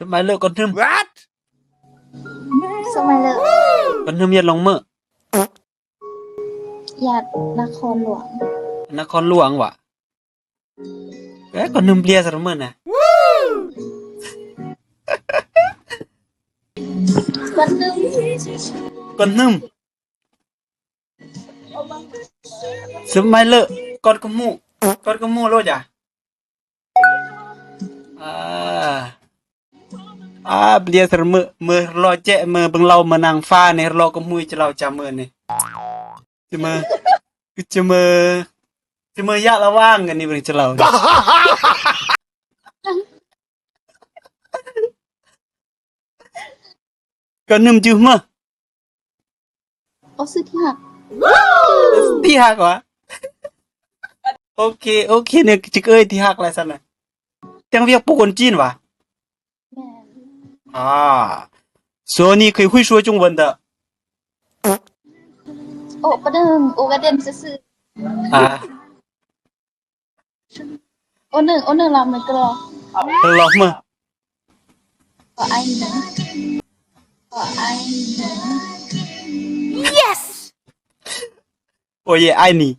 สมัยเลิกก่อนทึม What? สมัยเลิก ก่อนทึมเฮ็ดลงมื้อ ญาตินครหลวง นครหลวงว่ะก่อนทึมเปลียซะมื้อน่ะ วันหนึง ก่อนทึมสมัยเลิกก่อนกะหมู่โลดจ้ะเปลียซะมื้อรอแจะมื้อเบิ่งเรามานั่งฟ้านี่รอกะมุยจะเราจำมื้อนี่จะมื้อยะระว่างกันนี่เบิ่งจะเราก่อนนึมจื้อมื้อ เอาซื้อที่หัก ที่หักวะโอเคเนี่ยจิกเอ้ยที่หักอะไรซั่นน่ะจังเวียกปูคนจีนวะแม่所以你可以会说中文的โอ้ประเดิมโอกระเด็นซื่อโอหนึ่งลำมันก็รอ ลองมาขอไอ้หนึ่ง Yes โอ้ยไอ้นี่